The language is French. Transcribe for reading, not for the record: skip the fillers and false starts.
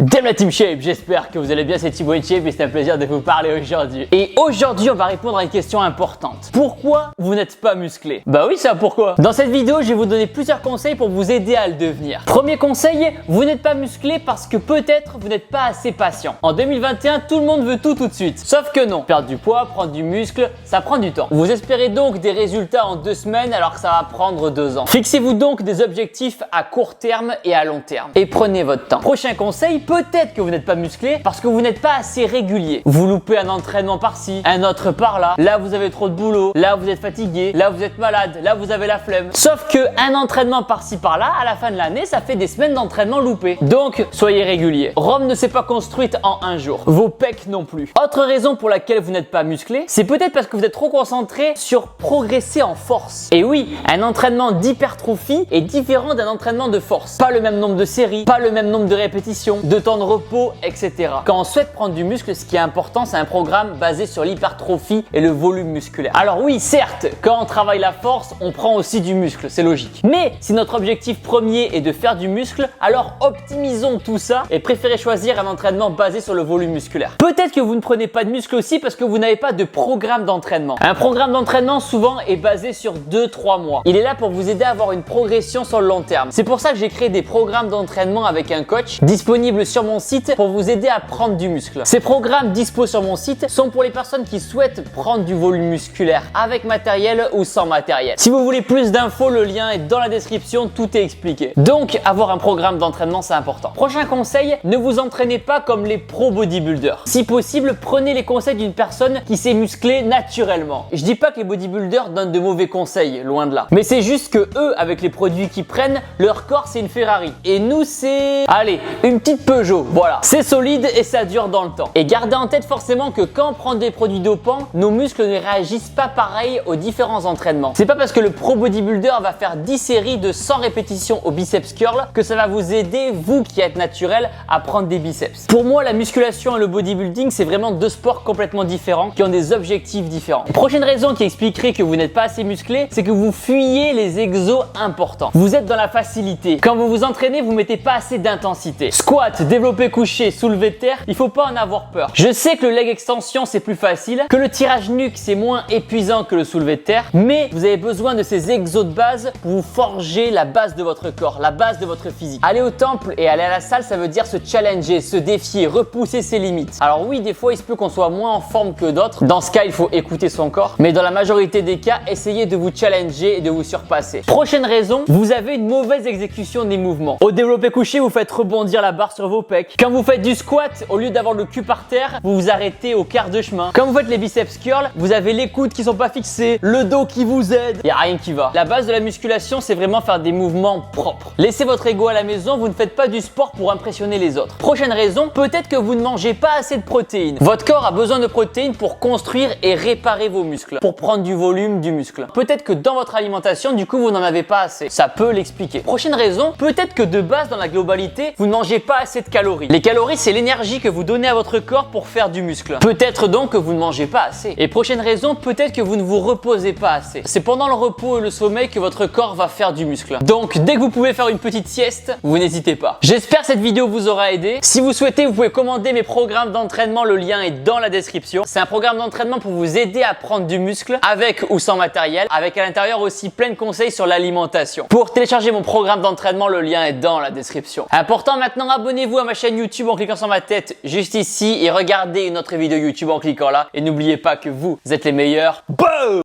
Dame la Team Shape, j'espère que vous allez bien, c'est Thibaut Shape et c'est un plaisir de vous parler aujourd'hui. Et aujourd'hui, on va répondre à une question importante. Pourquoi vous n'êtes pas musclé? Bah oui, ça pourquoi? Dans cette vidéo, je vais vous donner plusieurs conseils pour vous aider à le devenir. Premier conseil, vous n'êtes pas musclé parce que peut-être vous n'êtes pas assez patient. En 2021, tout le monde veut tout de suite. Sauf que non. Perdre du poids, prendre du muscle, ça prend du temps. Vous espérez donc des résultats en 2 semaines alors que ça va prendre 2 ans. Fixez-vous donc des objectifs à court terme et à long terme. Et prenez votre temps. Prochain conseil, peut-être que vous n'êtes pas musclé parce que vous n'êtes pas assez régulier. Vous loupez un entraînement par-ci, un autre par-là. Là, vous avez trop de boulot. Là, vous êtes fatigué. Là, vous êtes malade. Là, vous avez la flemme. Sauf que un entraînement par-ci par-là, à la fin de l'année, ça fait des semaines d'entraînement loupé. Donc, soyez régulier. Rome ne s'est pas construite en un jour. Vos pecs non plus. Autre raison pour laquelle vous n'êtes pas musclé, c'est peut-être parce que vous êtes trop concentré sur progresser en force. Et oui, un entraînement d'hypertrophie est différent d'un entraînement de force. Pas le même nombre de séries, pas le même nombre de répétitions, de temps de repos, etc. Quand on souhaite prendre du muscle, ce qui est important, c'est un programme basé sur l'hypertrophie et le volume musculaire. Alors oui, certes, quand on travaille la force, on prend aussi du muscle, c'est logique. Mais si notre objectif premier est de faire du muscle, alors optimisons tout ça et préférez choisir un entraînement basé sur le volume musculaire. Peut-être que vous ne prenez pas de muscle aussi parce que vous n'avez pas de programme d'entraînement. Un programme d'entraînement souvent est basé sur 2-3 mois. Il est là pour vous aider à avoir une progression sur le long terme. C'est pour ça que j'ai créé des programmes d'entraînement avec un coach disponibles sur mon site pour vous aider à prendre du muscle. Ces programmes dispo sur mon site sont pour les personnes qui souhaitent prendre du volume musculaire avec matériel ou sans matériel. Si vous voulez plus d'infos, le lien est dans la description, tout est expliqué. Donc, avoir un programme d'entraînement, c'est important. Prochain conseil, ne vous entraînez pas comme les pro bodybuilders. Si possible, prenez les conseils d'une personne qui s'est musclée naturellement. Je dis pas que les bodybuilders donnent de mauvais conseils, loin de là. Mais c'est juste que eux, avec les produits qu'ils prennent, leur corps c'est une Ferrari. Et nous c'est... Allez, une petite Peugeot, voilà. C'est solide et ça dure dans le temps. Et gardez en tête forcément que quand on prend des produits dopants, nos muscles ne réagissent pas pareil aux différents entraînements. C'est pas parce que le pro bodybuilder va faire 10 séries de 100 répétitions au biceps curl que ça va vous aider, vous qui êtes naturel, à prendre des biceps. Pour moi, la musculation et le bodybuilding, c'est vraiment 2 sports complètement différents qui ont des objectifs différents. Prochaine raison qui expliquerait que vous n'êtes pas assez musclé, c'est que vous fuyez les exos importants. Vous êtes dans la facilité. Quand vous vous entraînez, vous mettez pas assez d'intensité. Squat, développé couché, soulevé de terre, il faut pas en avoir peur. Je sais que le leg extension c'est plus facile, que le tirage nuque c'est moins épuisant que le soulevé de terre, mais vous avez besoin de ces exos de base pour vous forger la base de votre corps, la base de votre physique. Aller au temple et aller à la salle, ça veut dire se challenger, se défier, repousser ses limites. Alors oui, des fois il se peut qu'on soit moins en forme que d'autres. Dans ce cas, il faut écouter son corps, mais dans la majorité des cas, essayez de vous challenger et de vous surpasser. Prochaine raison, vous avez une mauvaise exécution des mouvements. Au développé couché, vous faites rebondir la barre sur vos pecs. Quand vous faites du squat, au lieu d'avoir le cul par terre, vous vous arrêtez au quart de chemin. Quand vous faites les biceps curls, vous avez les coudes qui sont pas fixés, le dos qui vous aide. Il y a rien qui va. La base de la musculation, c'est vraiment faire des mouvements propres. Laissez votre ego à la maison, vous ne faites pas du sport pour impressionner les autres. Prochaine raison, peut-être que vous ne mangez pas assez de protéines. Votre corps a besoin de protéines pour construire et réparer vos muscles, pour prendre du volume du muscle. Peut-être que dans votre alimentation, du coup, vous n'en avez pas assez. Ça peut l'expliquer. Prochaine raison, peut-être que de base, dans la globalité, vous ne mangez pas assez de calories. Les calories, c'est l'énergie que vous donnez à votre corps pour faire du muscle. Peut-être donc que vous ne mangez pas assez. Et prochaine raison, peut-être que vous ne vous reposez pas assez. C'est pendant le repos et le sommeil que votre corps va faire du muscle. Donc, dès que vous pouvez faire une petite sieste, vous n'hésitez pas. J'espère que cette vidéo vous aura aidé. Si vous souhaitez, vous pouvez commander mes programmes d'entraînement. Le lien est dans la description. C'est un programme d'entraînement pour vous aider à prendre du muscle avec ou sans matériel, avec à l'intérieur aussi plein de conseils sur l'alimentation. Pour télécharger mon programme d'entraînement, le lien est dans la description. Important maintenant, abonnez-vous à ma chaîne YouTube en cliquant sur ma tête juste ici et regardez une autre vidéo YouTube en cliquant là. Et n'oubliez pas que vous êtes les meilleurs. Boom!